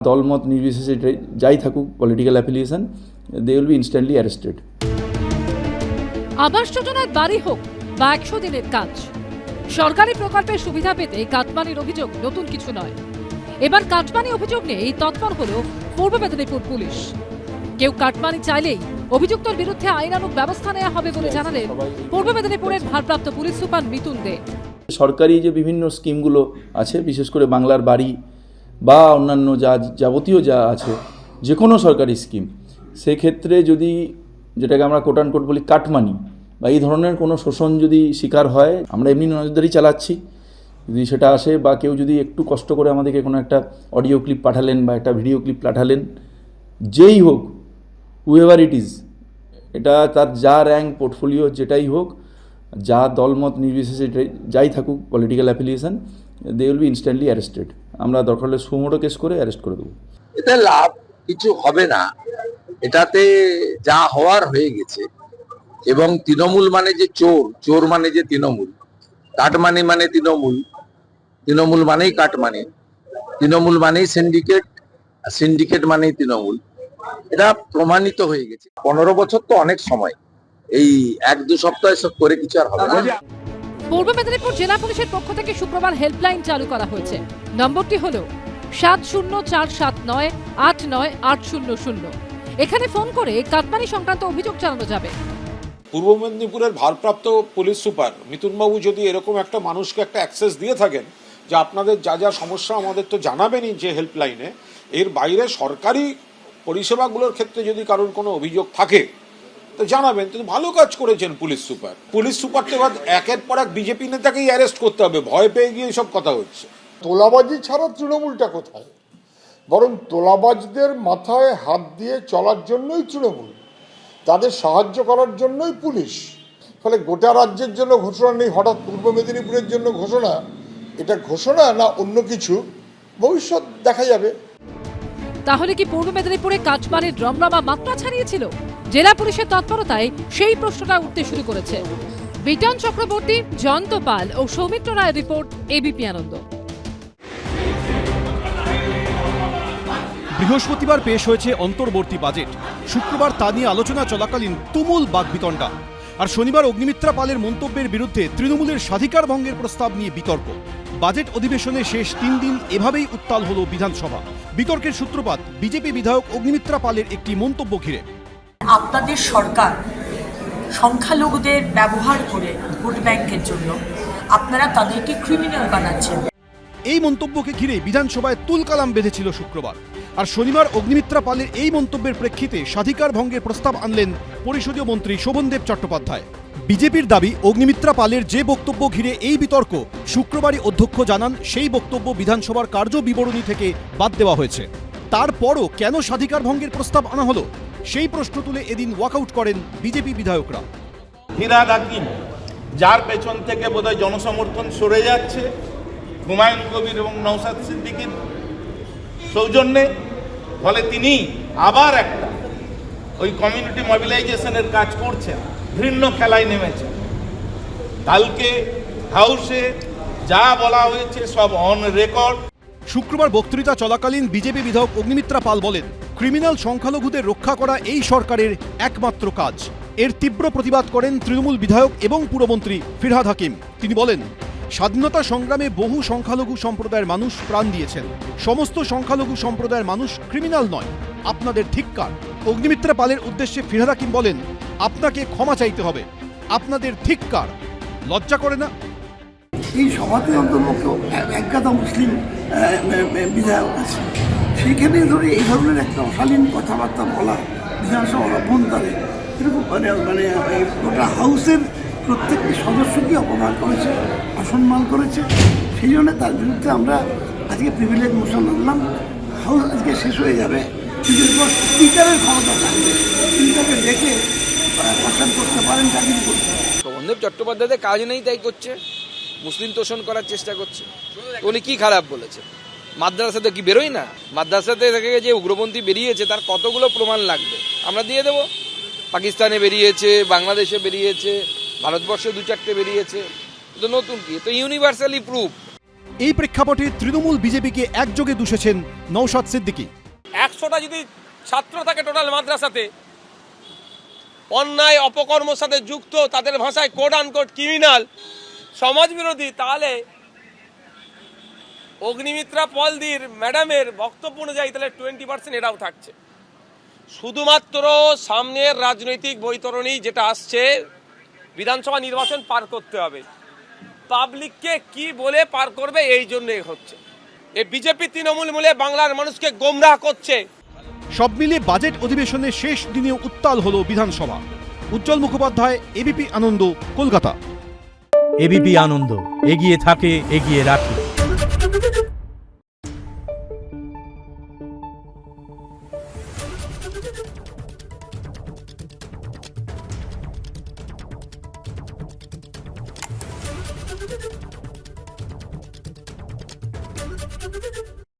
দলমত নির্বিশেষে যাই থাকুক political affiliation, they will be instantly arrested. আবাস যোজনায় বাড়ি হোক বা 100 দিনের কাজ, সরকারি প্রকল্পের সুবিধা পেতে কাটমানির অভিযোগ নতুন কিছু নয়। এবার কাটমানি অভিযোগ নিয়ে তৎপর হল পূর্ব মেদিনীপুর পুলিশ। কেউ কাটমানি চাইলেই অভিযুক্তর বিরুদ্ধে আইনানুগ ব্যবস্থা নেওয়া হবে বলে জানালেন পূর্ব মেদিনীপুরের ভারপ্রাপ্ত পুলিশ সুপার মিতুল দে। সরকারি যে বিভিন্ন স্কিমগুলো আছে, বিশেষ করে বাংলার বাড়ি বা অন্যান্য যাবতীয় যা আছে যে কোনো সরকারি স্কিম, সেক্ষেত্রে যদি যেটাকে আমরা কোট অ্যান্ড কোট বলি কাটমানি বা এই ধরনের কোনো শোষণ যদি শিকার হয়, আমরা এমনি নজরদারি চালাচ্ছি। যদি সেটা আসে বা কেউ যদি একটু কষ্ট করে আমাদেরকে কোনো একটা অডিও ক্লিপ পাঠালেন বা একটা ভিডিও ক্লিপ পাঠালেন, যেই হোক, হুএভার ইট ইজ, এটা তার যা র্যাঙ্ক পোর্টফোলিও যেটাই হোক, যা দলমত নির্বিশেষে যাই থাকুক political affiliation, they will be instantly arrested. আমরা দরকার হলে সুমোটো কেস করে অ্যারেস্ট করে দেবো। এতে লাভ কিছু হবে না, এটাতে যা হওয়ার হয়ে গেছে। এবং তৃণমূল মানে যে চোর, চোর মানে যে তৃণমূল, কাটমানি মানে তৃণমূল, তৃণমূল মানেই কাটমানি, তৃণমূল মানেই সিন্ডিকেট, সিন্ডিকেট মানেই তৃণমূল। এটা প্রমাণিত হয়ে গেছে। 15 বছর তো অনেক সময়, এই 1-2 সপ্তাহ সব করে কিছু আর হবে না। পূর্ব মেদিনীপুর জেলা পুলিশের পক্ষ থেকে শুক্রবার হেল্পলাইন চালু করা হয়েছে। নম্বরটি হল 7047989800। এখানে ফোন করে কাটমানি সংক্রান্ত অভিযোগ জানানো যাবে। পূর্ব মেদিনীপুরের ভারপ্রাপ্ত পুলিশ সুপার মিতুনবাবু যদি এরকম একটা মানুষকে একটা অ্যাক্সেস দিয়ে থাকেন যে আপনাদের যা যা সমস্যা আমাদের তো জানাবেনই যে হেল্পলাইনে, এর বাইরে সরকারি পরিষেবাগুলোর ক্ষেত্রে যদি কারোর কোনো অভিযোগ থাকে তো জানাবেন। কিন্তু ভালো কাজ করেছেন পুলিশ সুপার। পুলিশ সুপারকে এবার একের পর এক বিজেপি নেতাকেই অ্যারেস্ট করতে হবে, ভয় পেয়ে গিয়ে সব কথা হচ্ছে। তোলাবাজি ছাড়া তৃণমূলটা কোথায়? বরং তোলাবাজদের মাথায় হাত দিয়ে চলার জন্যই তৃণমূল, তাদের সাহায্য করার জন্যই পুলিশ। ফলে গোটা রাজ্যের জন্য ঘোষণা নেই, হঠাৎ পূর্ব মেদিনীপুরের জন্য ঘোষণা। এটা ঘোষণা না অন্য কিছু, ভবিষ্যৎ দেখা যাবে। তাহলে কি পূর্ব মেদিনীপুরে কাটমানির রমরমা মাত্রা ছাড়িয়েছিল? জেলা পুলিশের তৎপরতায় সেই প্রশ্নটা উঠতে শুরু করেছে। বিটন চক্রবর্তী, জয়ন্ত পাল ও সৌমিত্র রায়ের রিপোর্ট, এবিপি আনন্দ। বৃহস্পতিবার পেশ হয়েছে অন্তর্বর্তী বাজেট। শুক্রবার তা নিয়ে আলোচনা চলাকালীন তুমুল বাকবিতণ্ডা। আর শনিবার অগ্নিমিত্রা পালের মন্তব্যের বিরুদ্ধে তৃণমূলের স্বাধিকার ভঙ্গের প্রস্তাব নিয়ে বিতর্ক। বাজেট অধিবেশনের শেষ 3 দিন এভাবেই উত্তাল হল বিধানসভা। বিতর্কের সূত্রপাত বিজেপি বিধায়ক অগ্নিমিত্রা পালের একটি মন্তব্য ঘিরে। আপনাদের সরকার সংখ্যালঘুদের ব্যবহার করে ভোট ব্যাংকের জন্য আপনারা তাদেরকে ক্রিমিনাল বানাচ্ছেন। এই মন্তব্যকে ঘিরে বিধানসভায় তুলকালাম বেঁধেছিল শুক্রবার। আর শনিবার অগ্নিমিত্রা পালের এই মন্তব্যের প্রেক্ষিতে স্বাধিকার ভঙ্গের প্রস্তাব আনলেন পরিষদীয় মন্ত্রী শোভনদেব চট্টোপাধ্যায়। বিজেপির দাবি, অগ্নিমিত্রা পালের যে বক্তব্য ঘিরে এই বিতর্ক, শুক্রবারই অধ্যক্ষ জানান সেই বক্তব্য বিধানসভার কার্য বিবরণী থেকে বাদ দেওয়া হয়েছে। তারপরও কেন স্বাধিকার ভঙ্গের প্রস্তাব আনা হলো, সেই প্রশ্ন তুলে এদিন ওয়াকআউট করেন বিজেপি বিধায়করা। ফিরহাদ হাকিম, যার পেছন থেকে বোধহয় জনসমর্থন সরে যাচ্ছে হুমায়ুন কবির এবং নওশাদ সিদ্দিকীর সৌজন্যে, ফলে তিনি আবার একটা ওই কমিউনিটি মোবিলাইজেশনের কাজ করছেন, ঘৃণ্য খেলায় নেমেছেন। কালকে হাউসে যা বলা হয়েছে সব অন রেকর্ড। শুক্রবার বক্তৃতা চলাকালীন বিজেপি বিধায়ক অগ্নিমিত্রা পাল বলেন, ক্রিমিনাল সংখ্যালঘুদের রক্ষা করা এই সরকারের একমাত্র কাজ। এর তীব্র প্রতিবাদ করেন তৃণমূল বিধায়ক এবং পুরমন্ত্রী ফিরহাদ হাকিম। তিনি বলেন, স্বাধীনতা সংগ্রামে বহু সংখ্যালঘু সম্প্রদায়ের মানুষ প্রাণ দিয়েছেন। সমস্ত সংখ্যালঘু সম্প্রদায়ের মানুষ ক্রিমিনাল নয়। আপনাদের ধিক্কার। অগ্নিমিত্রা পালের উদ্দেশ্যে ফিরহাদ হাকিম বলেন, আপনাকে ক্ষমা চাইতে হবে। আপনাদের ধিক্কার। লজ্জা করে না? এই সভাতে অন্তর্ভুক্ত একগাদা মুসলিম বিধায়ক আছে, সেইখানে ধরে এই ধরনের একটা অশালীন কথাবার্তা বলা বিধানসভার অভ্যন্তরে, এরকম মানে গোটা হাউসের প্রত্যেকটি সদস্যকে অপমান করেছে, অসম্মান করেছে। সেই জন্য তার বিরুদ্ধে আমরা আজকে প্রিভিলেজ মোশন আনলাম। হাউস আজকে শেষ হয়ে যাবে, স্পিকারের ক্ষমতা থাকবে, স্পিকারকে ডেকে অসান করতে পারেন, চাকরি করতে পারেন। শোভনদেব চট্টোপাধ্যায়ের কাজ নেই তাই করছে, মুসলিম তোষণ করার চেষ্টা করছে। উনি কি খারাপ বলেছে? মাদ্রাসাতে কি বেরোয় না? মাদ্রাসাতে থেকে যে উগ্রপন্থী বেরিয়েছে তার কতগুলো প্রমাণ লাগবে, আমরা দিয়ে দেবো। পাকিস্তানে বেরিয়েছে, বাংলাদেশে বেরিয়েছে, ভারতবর্ষে 2-4টে বেরিয়েছে, তো নতুন কি? তো ইউনিভার্সালি প্রুফ। এই প্রেক্ষাপটে তৃণমূল বিজেপিকে একযোগে দুষেছেন নওশাদ সিদ্দিকী। 100টা যদি ছাত্র থাকে টোটাল মাদ্রাসাতে, অন্যায় অপকর্মের সাথে যুক্ত, তাদের ভাষায় কোড আনকোড ক্রিমিনাল, সমাজ বিরোধী, তাহলে অগ্নিমিত্রা পলদির ম্যাডামের বক্তব্য অনুযায়ী তাহলে 20% এটাও থাকছে। শুধুমাত্র সামনের রাজনৈতিক বৈতরণী যেটা আসছে, বিধানসভা নির্বাচন পার করতে হবে, পাবলিককে কি বলে পার করবে এই জন্য হচ্ছে। এই বিজেপি তৃণমূল মিলে বাংলার মানুষকে গোমরাহ করছে। সব মিলিয়ে বাজেট অধিবেশনের শেষ দিনে উত্তাল হলো বিধানসভা। উজ্জ্বল মুখোপাধ্যায়, এবিপি আনন্দ, কলকাতা। এবিপি আনন্দ, এগিয়ে থাকে, এগিয়ে রাখে।